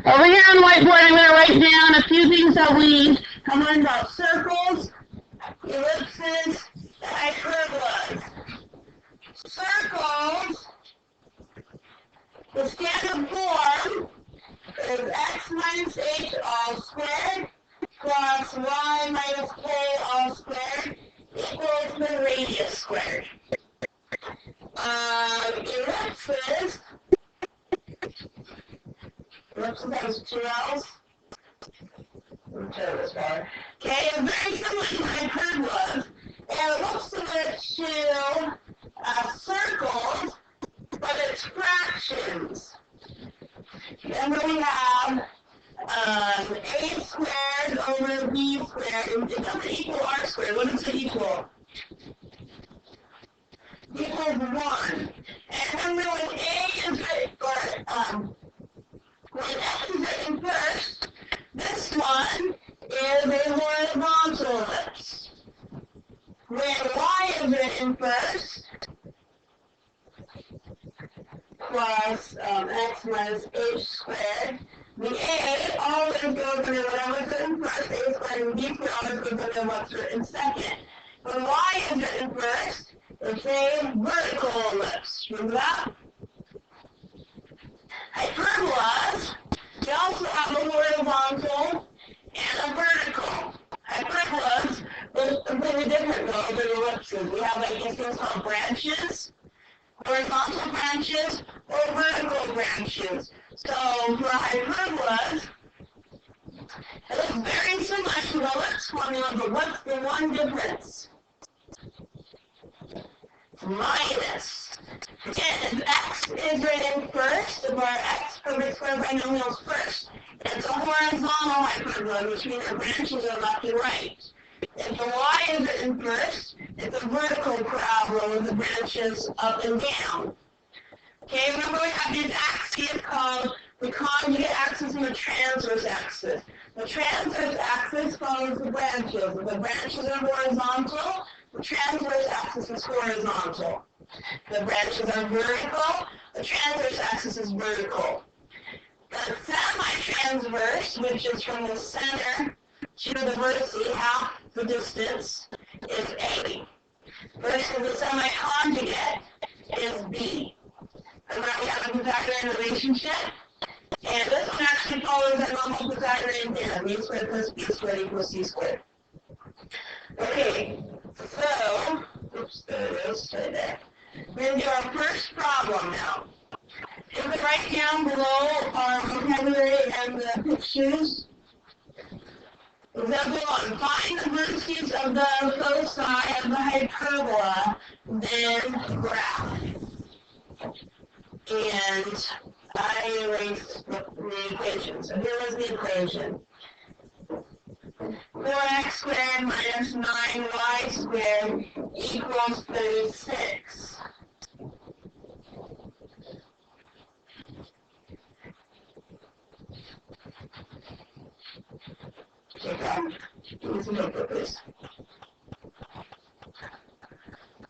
Over here on the whiteboard, I'm going to write down a few things that we have learned about circles, ellipses, and hyperbolas. Circles, the standard form is x minus h all squared plus y minus k all squared equals the radius squared. Ellipses has two L's. Okay, and very similar to hyperbolas. And it looks similar to circles, but it's fractions. Remember we have a squared over b squared. It doesn't equal r squared. What does it equal? Equals 1. And remember when a is when x is written first, this one is a horizontal ellipse. When y is written first, plus x minus h squared, the a always goes into whatever's written first, a squared, and b squared always goes into what's written second. When y is written first, it's a vertical ellipse. Remember that? Hyperbolas, we also have a horizontal and a vertical. Hyperbolas is completely different though than ellipses. We have like these things called branches, horizontal branches, or vertical branches. So for hyperbolas, it looks very similar to the ellipse formula, but what's the one difference? Minus. Again, if x is written first, if our x perfect square binomials first, it's a horizontal hyperbola, which means the branches are left and right. If the y is written first, it's a vertical parabola with the branches up and down. Okay, remember we have these axes called the conjugate axis and the transverse axis. The transverse axis follows the branches. If the branches are horizontal, the transverse axis is horizontal. The branches are vertical, the transverse axis is vertical. The semi-transverse, which is from the center to the vertice, half the distance, is A. Versus the semi-conjugate is B. And then we have a Pythagorean relationship. And this one actually follows a normal Pythagorean theorem. A squared plus B squared equals C squared. Okay, so, oops, there it is, right there. We're going to do our first problem now. If we write down below our vocabulary and the pictures, example 1, find the vertices of the foci of the hyperbola, then graph. And I erased the equation. So here was the equation. 4x squared minus 9y squared equals 36.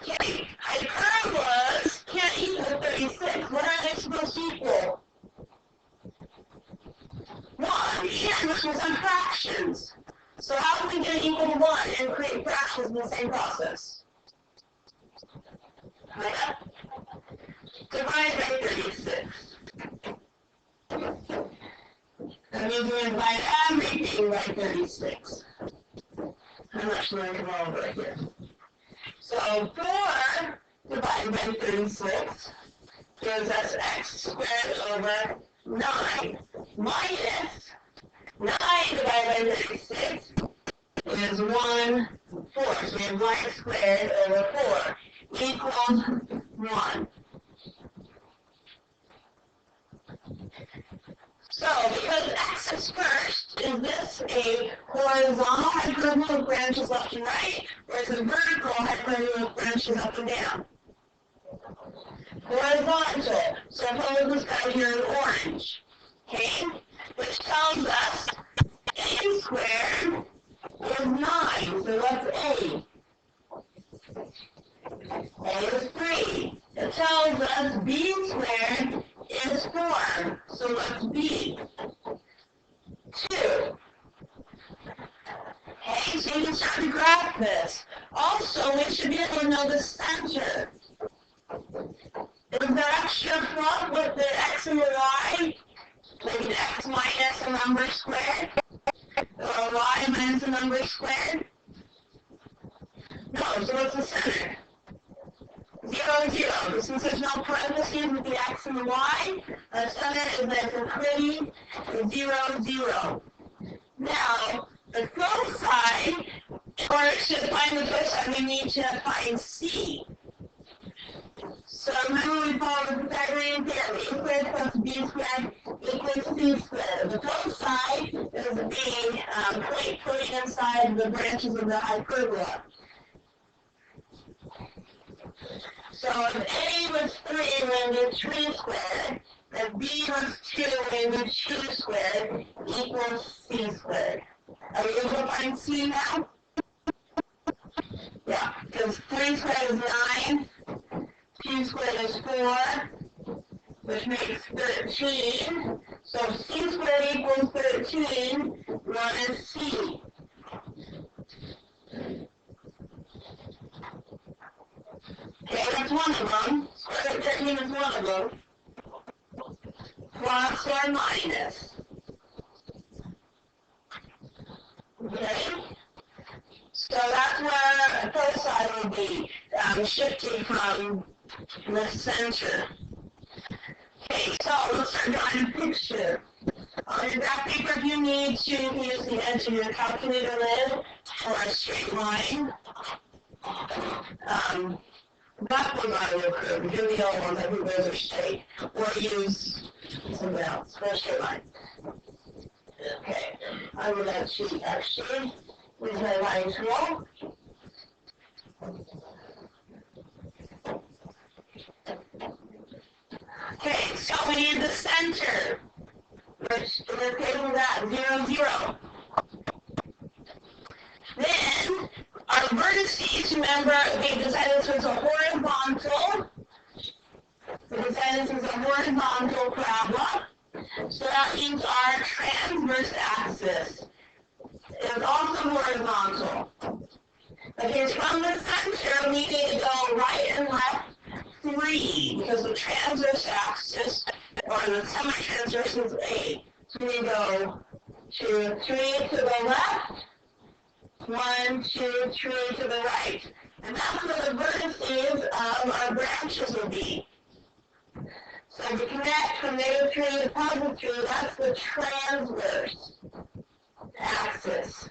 Okay, hyperbolas can't equal 36. What are they supposed to equal? 1. And which is on fractions. So how can we get equal to 1 and create fractions in the same process? Divide by 36. That means we're going to divide everything by 36. I'm not sure I can go over it here. So 4 divided by 36 gives us x squared over 9 minus 9 divided by 36 is 1/4. So we have y squared over 4 equals 1. So, because x is first, is this a horizontal hyperbola with branches left and right, or is it a vertical hyperbola with branches up and down? Horizontal. So suppose this guy here is orange. Okay? Which tells us a squared is 9. So what's a? A is 3. It tells us b squared is 4. So what's b? know the center. Is there extra fluff with the x and the y? Like an x minus a number squared? Or y minus a number squared? No, so what's the center? 0, 0. Since there's no parentheses with the x and the y, the center is nice and pretty, 0, 0. Now, the both side, in order to find the both side, we need to find c. So remember we followed the Pythagorean theorem, a squared plus b squared equals c squared. The both side is the point putting inside the branches of the hyperbola. So if A was 3, we do 3 squared. If B was 2, we do 2 squared equals c squared. Are we able to find c now? Yeah, because 3 squared is 9, 2 squared is 4, which makes 13. So c squared equals 13, what is c? Okay, that's one of them. Square root of 13 is one of them. Plus or minus. Okay? So that's where both side will be shifting from the center. Okay, so let's start drawing a picture. On your graph paper, you need to use the edge of your calculator lid for a straight line. Black ones are your curve. Do the yellow ones, I think those are straight. Or use something else for a straight line. Okay, I will actually use my line tool. Okay, so we need the center, which we're taking that 0, 0. Then, our vertices, remember, we decided this was a horizontal. We decided this was a horizontal parabola. So that means our transverse axis is also horizontal. Okay, from the center, we need to go right and left 3, because the transverse axis, or the semi-transverse is 8. So we go 2, 3 to the left, 1, 2, 3 to the right. And that's where the vertices of our branches will be. So to connect from negative 3 to positive 3, that's the transverse axis.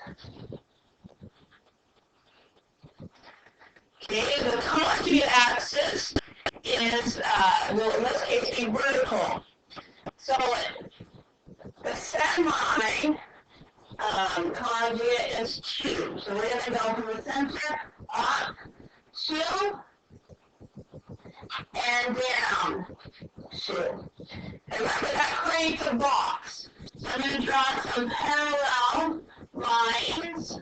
Okay, the conjugate axis is, well, in this case, a vertical. So the semi conjugate is 2. So we're going to go from the center up 2 and down 2. And remember, that creates a box. So I'm going to draw some parallel lines,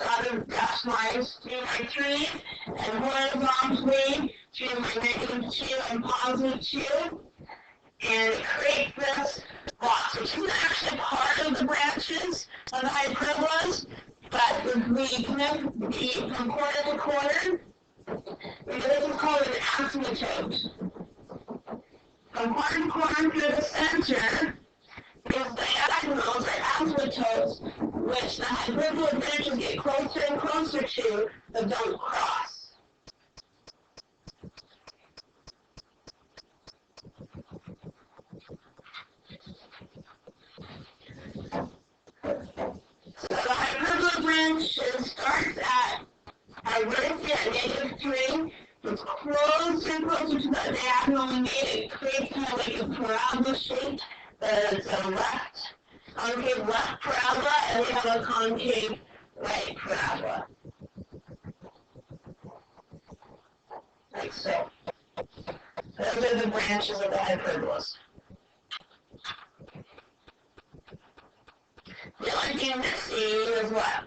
other dash lines, 3 by 3, and horizontally, 3 by negative 2 and positive 2. And it creates this box, which isn't actually part of the branches of the hyperbolas, but if we connect from corner to corner, this is called an asymptote. From corner to corner through the center is the diagonals or asymptotes, which the hyperbola branches get closer and closer to, but don't cross. So the hyperbola branch starts at a vertex at negative 3, it's closer and closer to the diagonal we made. It creates kind of like a parabola shape. There's a concave left parabola, and we have a concave right parabola. Like so. Those are the branches of the hyperbolas. The only thing missing is what?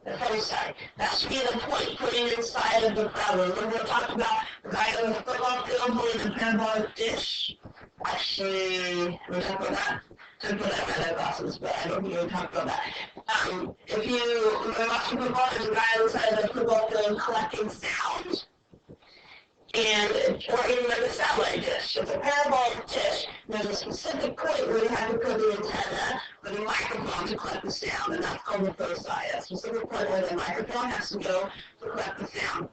The foci. That should be the point putting inside of the parabola. Remember we talked about the guy on the football field holding the parabolic dish? Actually, we talked about that. I put that in my glasses, but I don't think we talked about that. If you watch the football, there's a guy on the side of the football field collecting sound. Or even like a satellite dish. It's a parabolic dish. There's a specific point where you have to put the antenna or the microphone to collect the sound, and that's called the foci. A specific point where the microphone has to go to collect the sound.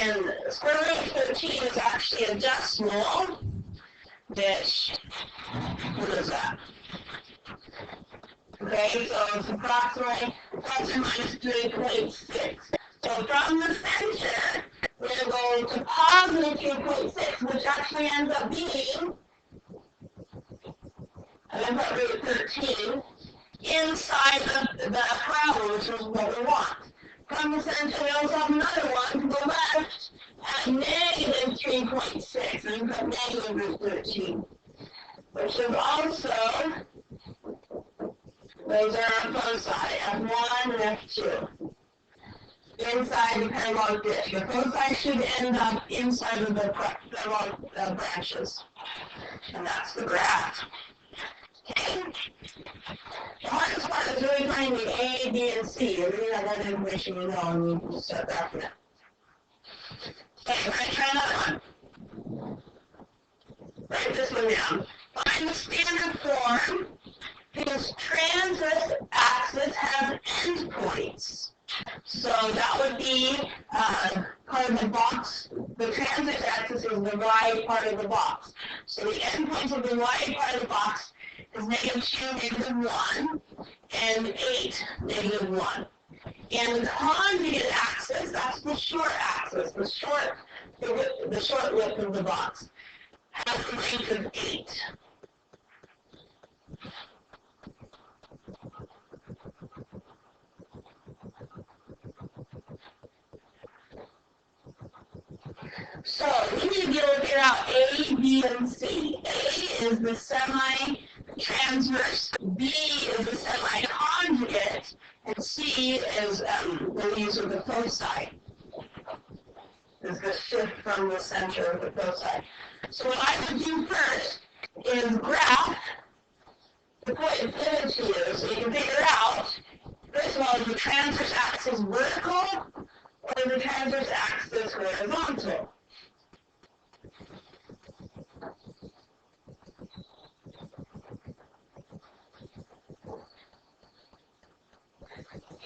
And square root of 13 is actually a decimal dish. What is that? Okay, so it's approximately plus or minus 3.6. So from the center, we're going to positive 3.6, which actually ends up being, I'm going to put root 13, inside the parabola, which is what we want. From the center, we also have another one to the left at negative 3.6, and we put negative root 13, which is also, those are our foci, F1 and F2. Inside the parabolic dish. The foci should end up inside of the parabolic branches. And that's the graph. Okay? The hardest part is really finding A, B, and C. And we have that information you know, and you can start graphing it. Okay, we're going to try another one. Write this one down. Find the standard form whose transverse axis has endpoints. So that would be part of the box. The transverse axis is the right part of the box. So the endpoints of the right part of the box is negative 2, negative 1, and 8, negative 1. And the conjugate axis, that's the short axis, the short width of the box, has a length of 8. So we need to be able to figure out A, B, and C. A is the semi-transverse, B is the semi-conjugate, and C is the use of the foci. Is the shift from the center of the foci. So what I would do first is graph the point of pivot to you, so you can figure out, first of all, is the transverse axis vertical or the transverse axis horizontal?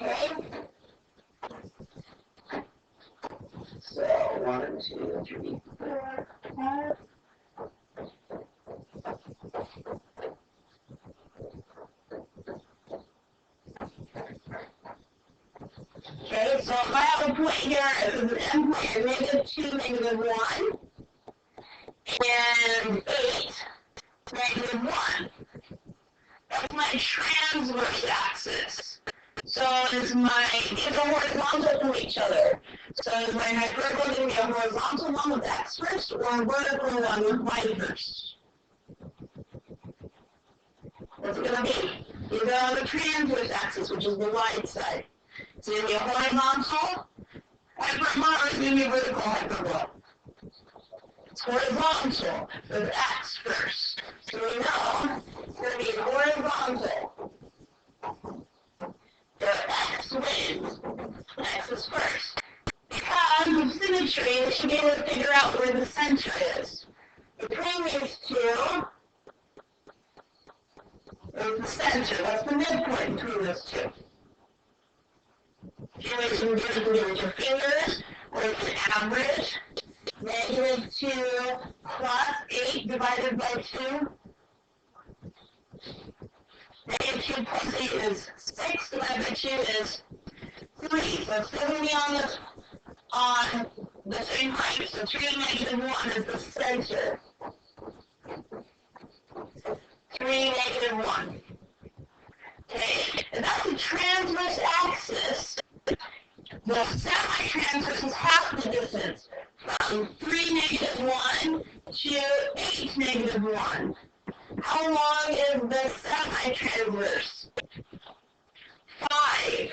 Okay. So 1, 2, 3, 4, 5. Okay, so if I have a point here, it is an endpoint of negative 2, negative 1, and 8, negative 1. That's my transverse axis. So these are horizontal from each other. So is my hyperbola going to be a horizontal one with x first or a vertical one with y first? What's it going to be? Either on the transverse axis, which is the y side. It's going to be a horizontal hyperbola or it's going to be a vertical hyperbola. It's horizontal with x first. So we know it's going to be horizontal. The x wins. X is first. Because of symmetry, we should be able to figure out where the center is. Between these two is the center. That's the midpoint between those two. You can do it with your fingers, or you can average. Negative 2 plus 8 divided by 2. Negative 2 plus 8 is 6, divided by 2 is 3. So it's going to be on the same height. So 3 negative 1 is the center. 3 negative 1. Okay, and that's the transverse axis. The semi-transverse is half the distance from 3 negative 1 to 8 negative 1. How long is the semi-transverse? 5.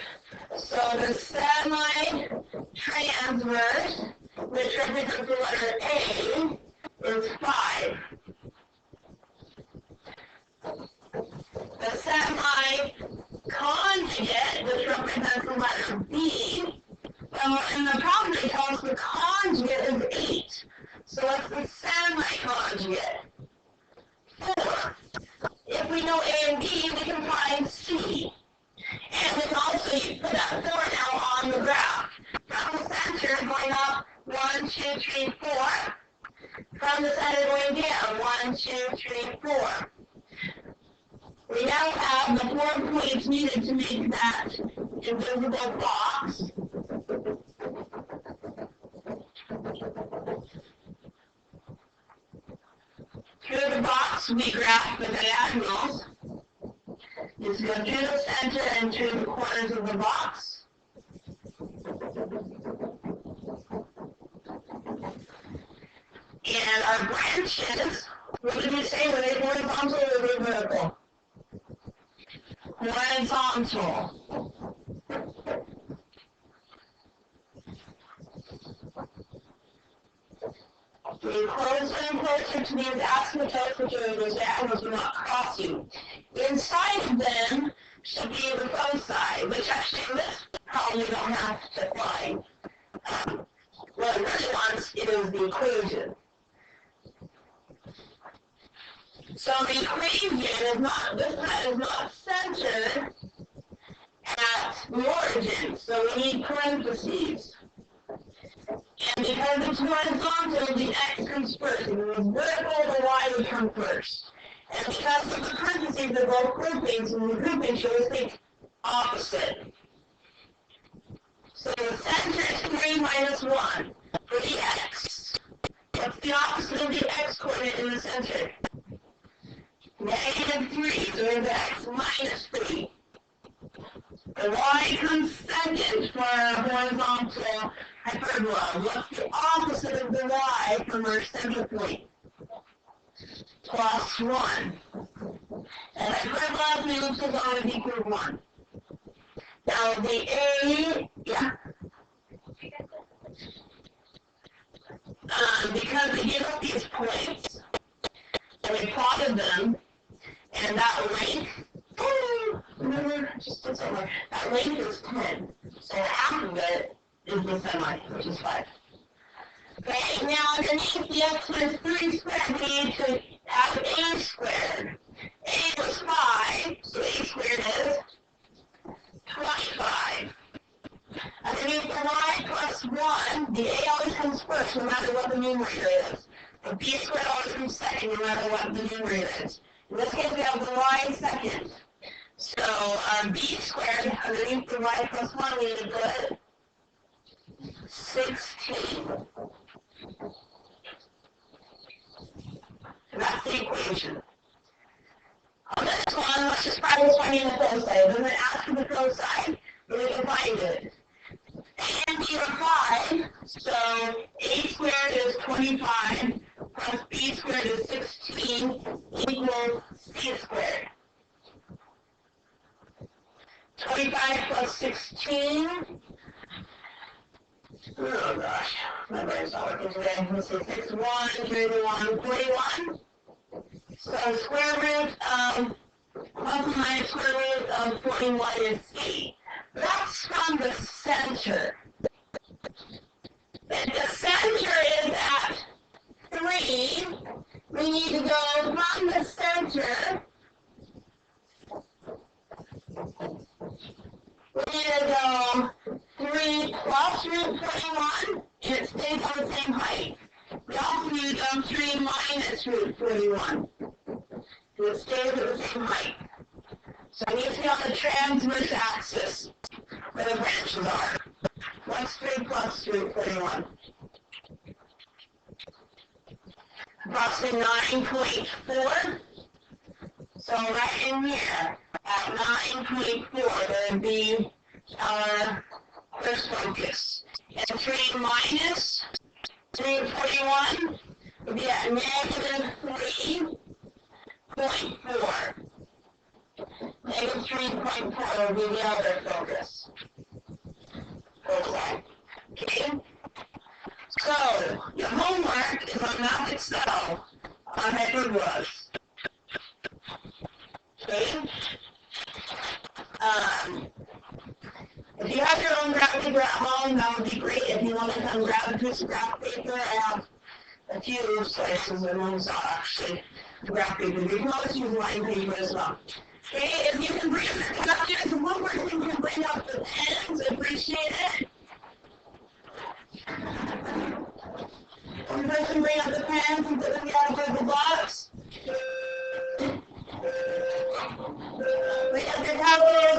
So the semi-transverse, which represents the letter A, is 5. The semi-conjugate conjugate, which represents the letter B. And the problem they tell us the conjugate is 8. So it's the semi-conjugate. 4. If we know A and B, we can find C. And we can also put that 4 now on the graph. From the center going up 1, 2, 3, 4. From the center going down 1, 2, 3, 4. We now have the 4 points needed to make that invisible box. Through the box, we graph the diagonals. Just go through the center and through the corners of the box. And our branches, what did we say? Were they horizontal or were they vertical? Horizontal. Getting closer and closer to these asymptotes, which are those diagonals we're not crossing. Inside of them should be the foci, which actually in this problem you don't have to find. What it really wants is the equation. So the equation is not, this side is not centered at the origin, so we need parentheses. And because it's horizontal, the x comes first. If it was vertical, the y would come first. And because of the parentheses, they're both groupings, and the grouping should always think opposite. So the center is 3 minus 1 for the x. What's the opposite of the x coordinate in the center? Negative 3, so there's x minus 3. The y comes second for our horizontal hyperbola. What's the opposite of the y from our center point? Plus 1. And hyperbola moves is always equal to 1. Now the A, yeah. Because they give us these points, and we plotted them, and that length, remember, just did somewhere, that length is 10. So half of it is the semi, which is 5. Okay, now underneath the x minus 3 squared, we need to have a squared. A was 5, so a squared is 25. Underneath the y plus 1, the a always comes first, no matter what the numerator is. The b squared always comes second, no matter what the numerator is. In this case, we have the y second. So b squared, underneath the y plus 1, we need to put 16. And that's the equation. On this one, let's just practice finding the foci. Then ask for the foci, then we can find it. A and B are 5, so a squared is 25, plus b squared is 16, equals c squared. 25 plus 16, oh gosh, my brain's not working today. Let's see, 6, 1, 3, 1, 41. So square root of plus minus square root of 41 is 8. That's from the center. If the center is at 3, we need to go from the center. We need to go 3 plus root 41, and it stays on the same height. We also need to go 3 minus root 41, and it stays at the same height. So we need to be on the transverse axis, where the branches are. What's 3 plus root 41? Approximately 9.4. So right in here, at 9.4, there would be our first focus. And 3 minus 341 would be at negative 3.4. Negative 3.4 would be the other focus. Okay? So, your homework is on Math Excel on Hyperbolas. Okay? paper at home, that would be great. If you want to come grab a piece of graph paper, I have a few slices and those are actually graph paper. You can always use line paper as well. Okay, if you can bring up just one person can bring up the pens, appreciate it. One person bring up the pens and put them out of the box. We have the calculator